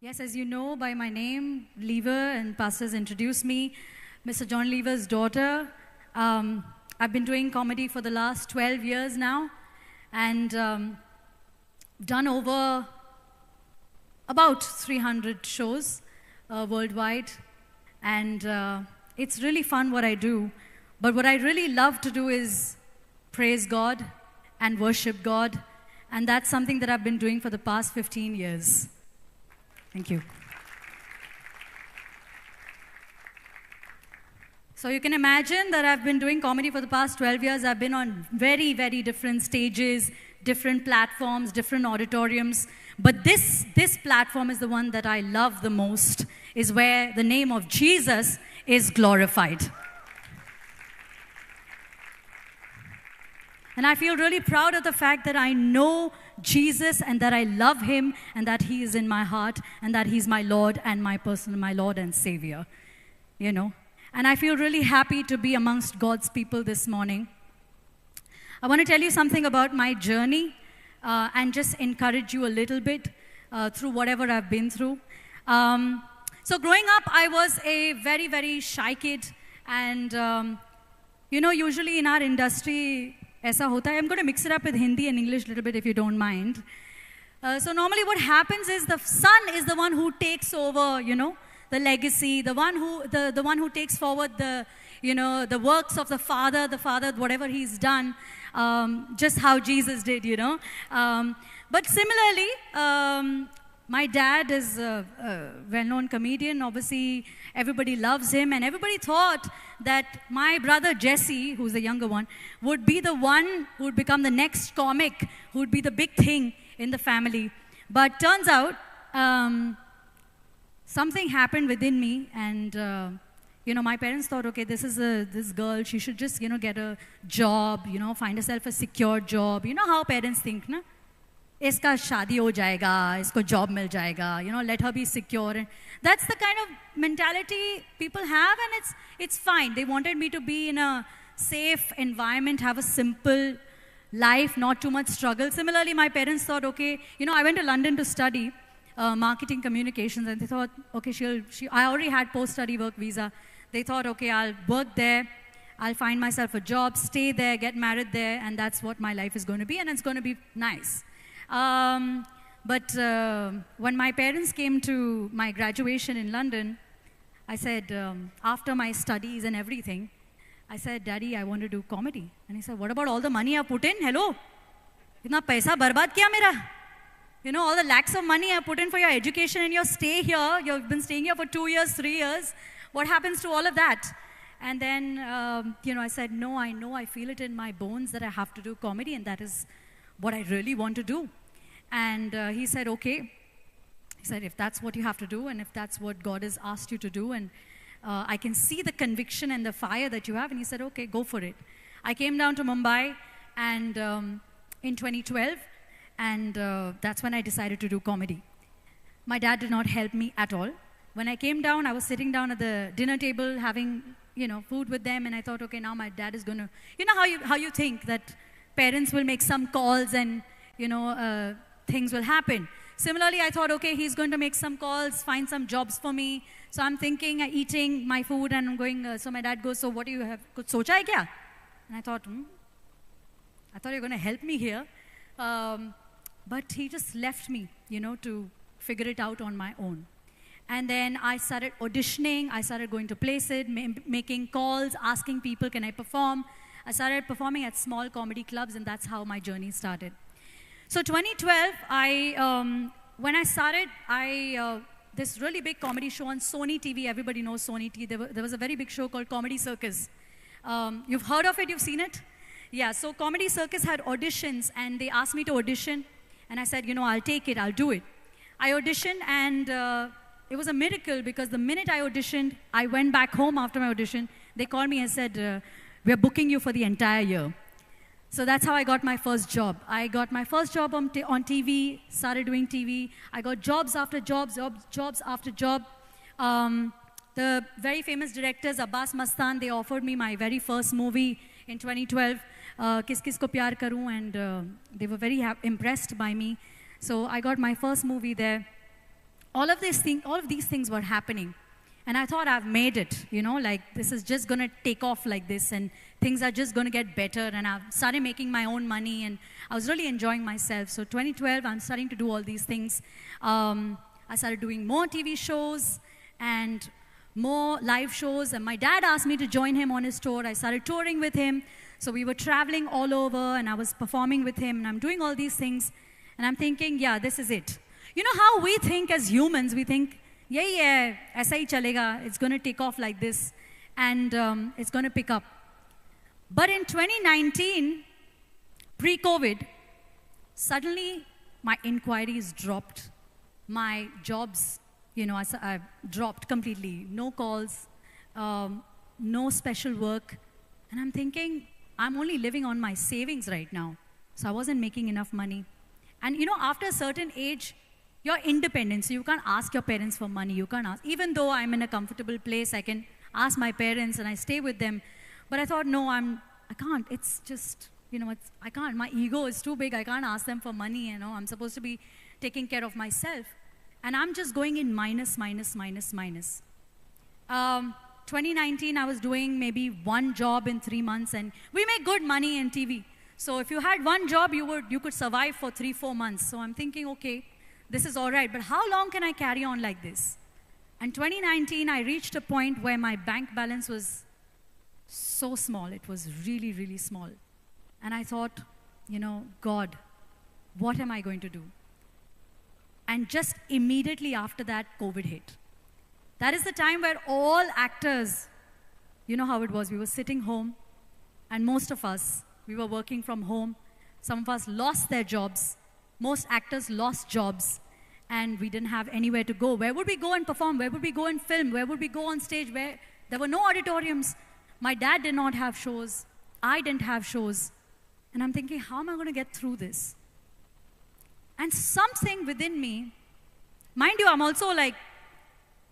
Yes, as you know by my name, Lever, and pastors introduced me, Mr. John Lever's daughter. I've been doing comedy for the last 12 years now, and done over about 300 shows worldwide, and it's really fun what I do. But what I really love to do is praise God and worship God, and that's something that I've been doing for the past 15 years. Thank you. So you can imagine that I've been doing comedy for the past 12 years. I've been on very, very different stages, different platforms, different auditoriums. But this platform is the one that I love the most, is where the name of Jesus is glorified. And I feel really proud of the fact that I know Jesus and that I love him and that he is in my heart and that he's my Lord and my Lord and Savior, you know. And I feel really happy to be amongst God's people this morning. I want to tell you something about my journey and just encourage you a little bit through whatever I've been through. So growing up, I was a very, very shy kid. And, you know, usually in our industry, aisa hota hai. I'm going to mix it up with Hindi and English a little bit if you don't mind. So normally what happens is the son is the one who takes over, you know, the legacy, the one who takes forward the, you know, the works of the father, whatever he's done, just how Jesus did, you know. But similarly, my dad is a well-known comedian. Obviously, everybody loves him, and everybody thought that my brother Jesse, who's the younger one, would be the one who would become the next comic, who would be the big thing in the family. But turns out, something happened within me, and you know, my parents thought, okay, this girl, she should just, you know, get a job, you know, find herself a secure job. You know how parents think, na? Iska shadi ho jayega, isko job mil jayega, you know, let her be secure. And that's the kind of mentality people have, and it's fine. They wanted me to be in a safe environment, have a simple life, not too much struggle. Similarly, my parents thought, okay, you know, I went to London to study marketing communications, and they thought, okay, I already had post-study work visa. They thought, okay, I'll work there, I'll find myself a job, stay there, get married there, and that's what my life is going to be, and it's going to be nice. But when my parents came to my graduation in London, I said, after my studies and everything, I said, Daddy, I want to do comedy. And he said, what about all the money I put in? Hello? Itna paisa barbad kiya mera? You know, all the lakhs of money I put in for your education and your stay here. You've been staying here for 2 years, 3 years. What happens to all of that? And then, you know, I said, no, I know, I feel it in my bones that I have to do comedy, and that is what I really want to do. And he said, okay. He said, if that's what you have to do, and if that's what God has asked you to do, and I can see the conviction and the fire that you have, and he said, okay, go for it. I came down to Mumbai and in 2012, and that's when I decided to do comedy. My dad did not help me at all. When I came down, I was sitting down at the dinner table having, you know, food with them, and I thought, okay, now my dad is going to, you know how you think that parents will make some calls and, you know, things will happen. Similarly, I thought, okay, he's going to make some calls, find some jobs for me. So I'm thinking, eating my food, and I'm going, so my dad goes, so what do you have? Kuch socha hai kya? And I thought you're going to help me here. But he just left me, you know, to figure it out on my own. And then I started auditioning. I started going to places, making calls, asking people, can I perform? I started performing at small comedy clubs, and that's how my journey started. So 2012, when I started, this really big comedy show on Sony TV. Everybody knows Sony TV. There was a very big show called Comedy Circus. You've heard of it? You've seen it? Yeah, so Comedy Circus had auditions, and they asked me to audition. And I said, you know, I'll take it, I'll do it. I auditioned, and it was a miracle, because the minute I auditioned, I went back home after my audition. They called me and said, we're booking you for the entire year. So that's how I got my first job. I got my first job on TV, started doing TV. I got jobs after jobs after job. The very famous directors, Abbas Mastan, they offered me my very first movie in 2012, Kis Kis Ko Pyar Karoon, and they were very impressed by me. So I got my first movie there. all of these things were happening. And I thought I've made it, like this is just going to take off like this and things are just going to get better. And I've started making my own money and I was really enjoying myself. So 2012, I'm starting to do all these things. I started doing more TV shows and more live shows. And my dad asked me to join him on his tour. I started touring with him. So we were traveling all over and I was performing with him and I'm doing all these things. And I'm thinking, yeah, this is it. You know how we think as humans, we think, yeah, aisa hi chalega, it's going to take off like this, and it's going to pick up. But in 2019, pre-COVID, suddenly my inquiries dropped. My jobs, I dropped completely. No calls, no special work. And I'm thinking, I'm only living on my savings right now. So I wasn't making enough money. And after a certain age, you're independent, so you can't ask your parents for money. You can't ask. Even though I'm in a comfortable place, I can ask my parents and I stay with them. But I thought, no, I can't. It's just, I can't. My ego is too big. I can't ask them for money, I'm supposed to be taking care of myself. And I'm just going in minus. 2019, I was doing maybe one job in 3 months, and we make good money in TV. So if you had one job, you could survive for 3-4 months. So I'm thinking, okay, this is all right, but how long can I carry on like this? And 2019, I reached a point where my bank balance was so small. It was really, really small. And I thought, God, what am I going to do? And just immediately after that, COVID hit. That is the time where all actors, you know how it was. We were sitting home, and most of us, we were working from home. Some of us lost their jobs. Most actors lost jobs, and we didn't have anywhere to go. Where would we go and perform? Where would we go and film? Where would we go on stage? Where there were no auditoriums. My dad did not have shows. I didn't have shows. And I'm thinking, how am I going to get through this? And something within me, mind you, I'm also like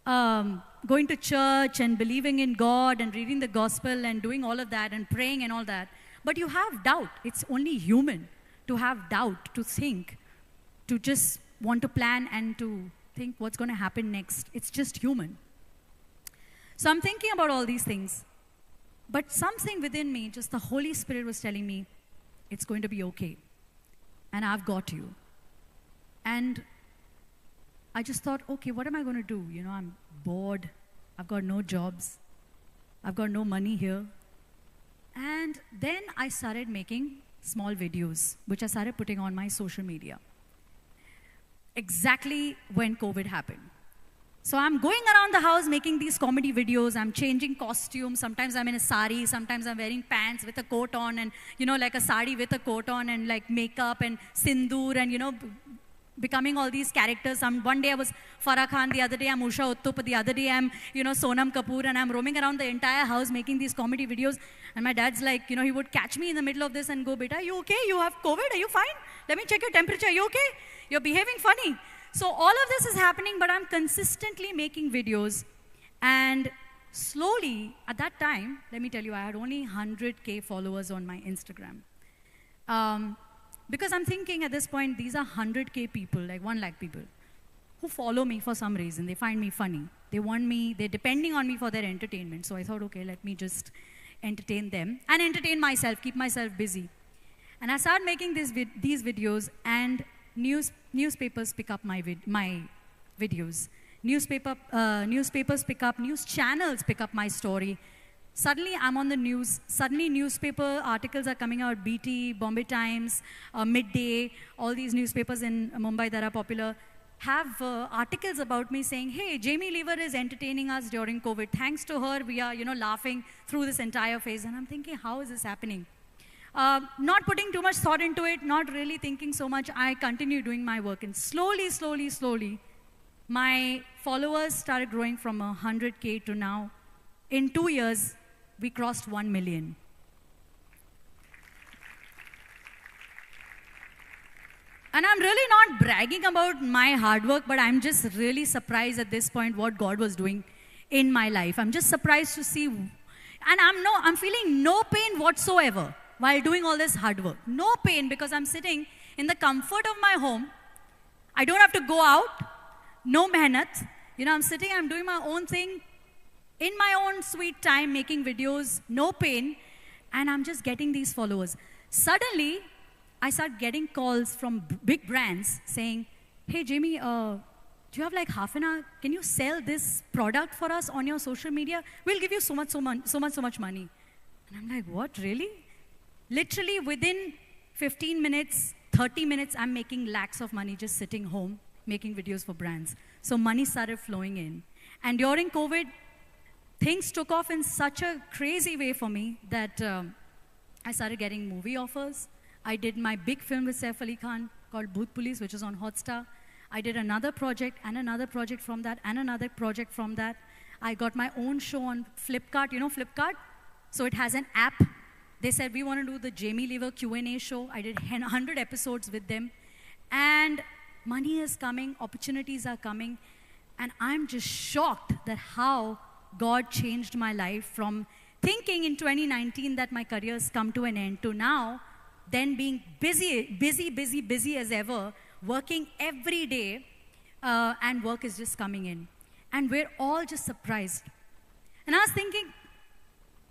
going to church and believing in God and reading the gospel and doing all of that and praying and all that. But you have doubt. It's only human to have doubt, to think, to just want to plan and to think what's going to happen next. It's just human. So I'm thinking about all these things. But something within me, just the Holy Spirit was telling me, it's going to be okay. And I've got you. And I just thought, okay, what am I going to do? I'm bored. I've got no jobs. I've got no money here. And then I started making small videos, which I started putting on my social media. Exactly when COVID happened. So I'm going around the house making these comedy videos. I'm changing costumes. Sometimes I'm in a sari. Sometimes I'm wearing pants with a coat on and, like a sari with a coat on and like makeup and sindoor and, becoming all these characters. One day I was Farah Khan, the other day I'm Usha Uttup, the other day I'm, Sonam Kapoor, and I'm roaming around the entire house making these comedy videos. And my dad's like, he would catch me in the middle of this and go, "Beta, are you okay? You have COVID? Are you fine? Let me check your temperature. Are you okay? You're behaving funny." So all of this is happening, but I'm consistently making videos. And slowly, at that time, let me tell you, I had only 100K followers on my Instagram. Because I'm thinking at this point, these are 100K people, like 1 lakh people, who follow me for some reason. They find me funny. They want me, they're depending on me for their entertainment. So I thought, okay, let me just entertain them and entertain myself, keep myself busy. And I started making these videos, and newspapers pick up my videos. Newspapers pick up, news channels pick up my story. Suddenly, I'm on the news. Suddenly, newspaper articles are coming out. BT, Bombay Times, Midday, all these newspapers in Mumbai that are popular have articles about me saying, "Hey, Jamie Lever is entertaining us during COVID. Thanks to her, we are, laughing through this entire phase." And I'm thinking, how is this happening? Not putting too much thought into it, not really thinking so much. I continue doing my work. And slowly, my followers started growing from 100K to now. In 2 years, we crossed 1 million. And I'm really not bragging about my hard work, but I'm just really surprised at this point what God was doing in my life. I'm just surprised to see, and I'm feeling no pain whatsoever while doing all this hard work. No pain, because I'm sitting in the comfort of my home. I don't have to go out. no mehnat. I'm sitting, I'm doing my own thing, in my own sweet time, making videos, no pain, and I'm just getting these followers. Suddenly, I start getting calls from big brands saying, hey, Jamie, do you have like half an hour? Can you sell this product for us on your social media? We'll give you so much money. And I'm like, what, really? Literally within 15 minutes, 30 minutes, I'm making lakhs of money just sitting home, making videos for brands. So money started flowing in. And during COVID, things took off in such a crazy way for me that I started getting movie offers. I did my big film with Saif Ali Khan called Bhoot Police, which is on Hotstar. I did another project and another project from that and another project from that. I got my own show on Flipkart. You know Flipkart? So it has an app. They said, we want to do the Jamie Lever Q&A show. I did 100 episodes with them. And money is coming, opportunities are coming. And I'm just shocked that how God changed my life from thinking in 2019 that my career's come to an end to now, then being busy as ever, working every day, and work is just coming in. And we're all just surprised. And I was thinking,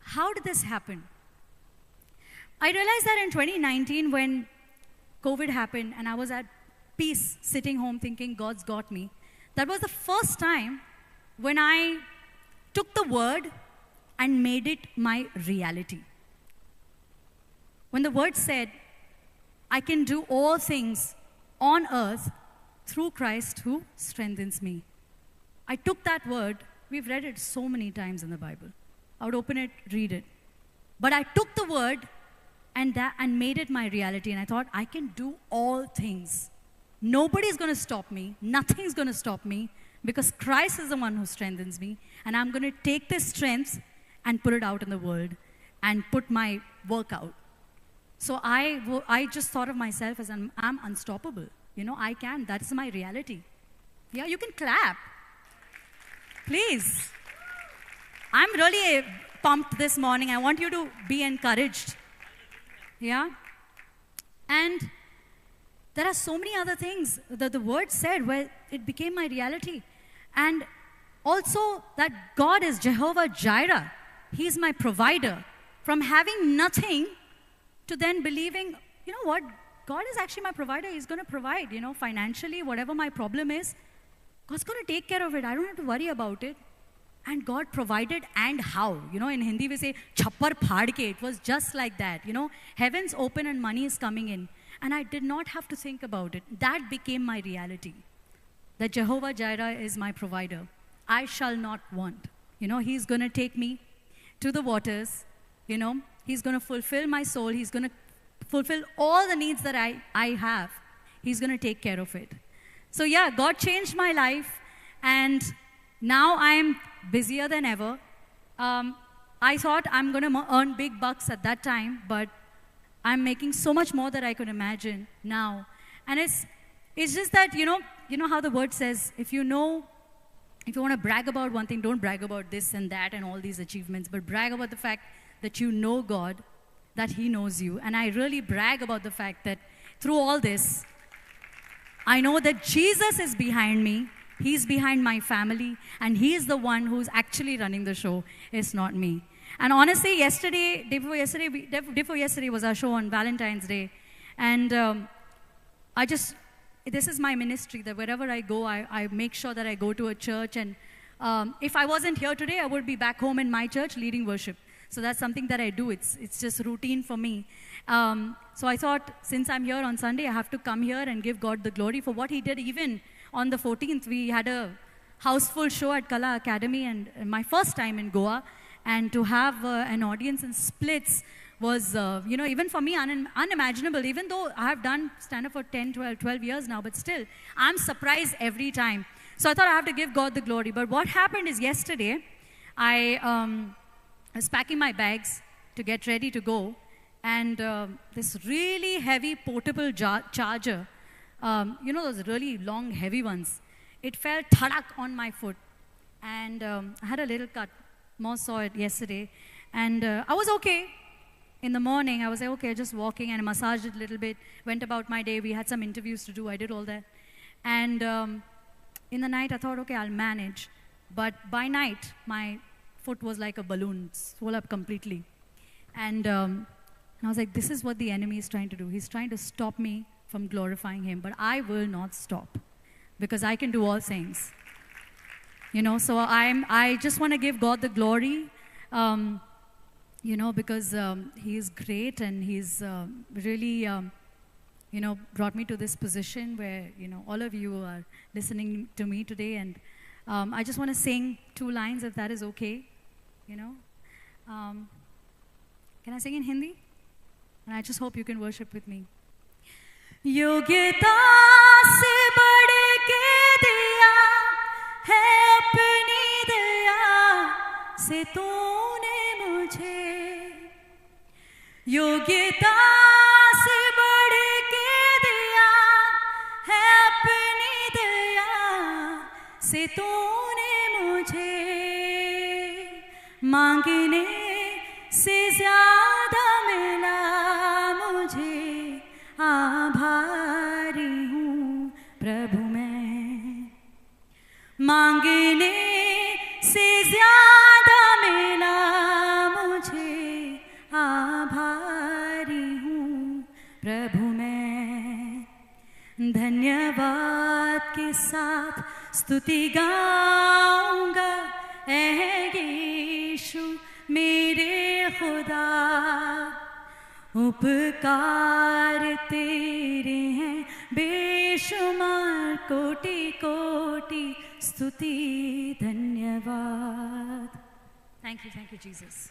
how did this happen? I realized that in 2019 when COVID happened and I was at peace, sitting home thinking God's got me, that was the first time when I took the word and made it my reality. When the word said, I can do all things on earth through Christ who strengthens me. I took that word, we've read it so many times in the Bible. I would open it, read it. But I took the word and made it my reality, and I thought, I can do all things. Nobody's going to stop me. Nothing's going to stop me because Christ is the one who strengthens me, and I'm going to take this strength and put it out in the world and put my work out. So I just thought of myself as I'm unstoppable. I can. That's my reality. Yeah, you can clap. Please. I'm really pumped this morning. I want you to be encouraged. Yeah? And there are so many other things that the word said where it became my reality. And also that God is Jehovah Jireh. He's my provider. From having nothing to then believing, you know what, God is actually my provider. He's going to provide, financially, whatever my problem is. God's going to take care of it. I don't have to worry about it. And God provided, and how? In Hindi we say, chappar phad ke. It was just like that. Heaven's open and money is coming in. And I did not have to think about it. That became my reality. That Jehovah Jireh is my provider. I shall not want. He's going to take me to the waters. He's going to fulfill my soul. He's going to fulfill all the needs that I have. He's going to take care of it. So yeah, God changed my life. And now I'm busier than ever. I thought I'm going to earn big bucks at that time, but I'm making so much more than I could imagine now. And it's just that, you know how the word says, if you want to brag about one thing, don't brag about this and that and all these achievements, but brag about the fact that you know God, that He knows you. And I really brag about the fact that through all this, I know that Jesus is behind me. He's behind my family, and He is the one who's actually running the show. It's not me. And honestly, day before yesterday was our show on Valentine's Day. And this is my ministry, that wherever I go, I make sure that I go to a church. And if I wasn't here today, I would be back home in my church leading worship. So that's something that I do. It's just routine for me. So I thought, since I'm here on Sunday, I have to come here and give God the glory for what He did. Even on the 14th, we had a houseful show at Kala Academy, and my first time in Goa. And to have an audience in splits was, even for me, unimaginable. Even though I have done stand-up for 10, 12 years now, but still, I'm surprised every time. So I thought I have to give God the glory. But what happened is yesterday, I was packing my bags to get ready to go, and this really heavy portable charger, those really long, heavy ones, it fell thadak on my foot, and I had a little cut. More saw it yesterday, and I was okay. In the morning, I was like, okay, just walking, and I massaged it a little bit, went about my day. We had some interviews to do. I did all that. And In the night, I thought, okay, I'll manage. But by night, my foot was like a balloon, swelled up completely. And I was like, this is what the enemy is trying to do. He's trying to stop me from glorifying him. But I will not stop, because I can do all things. You know, so I just want to give God the glory, you know, because he is great, and he's really, you know, brought me to this position where, you know, all of you are listening to me today. And I just want to sing 2 lines, if that is okay, you know. Can I sing in Hindi? And I just hope you can worship with me. योग्यता से बढ़ के दिया है अपनी दया से तूने मुझे, योग्यता से बढ़ के दिया है अपनी दया से तूने मुझे, मांगने से ज्यादा मिला मुझे, आभारी हूँ प्रभु मैं, मांगने से ज्यादा मिला मुझे, आभारी हूँ प्रभु मैं। धन्यवाद के साथ स्तुति गाऊंगा ऐ यीशु मेरे खुदा, उपकार तेरे हैं बेशुमार, कोटि कोटि स्तुति धन्यवाद। Thank you, Jesus.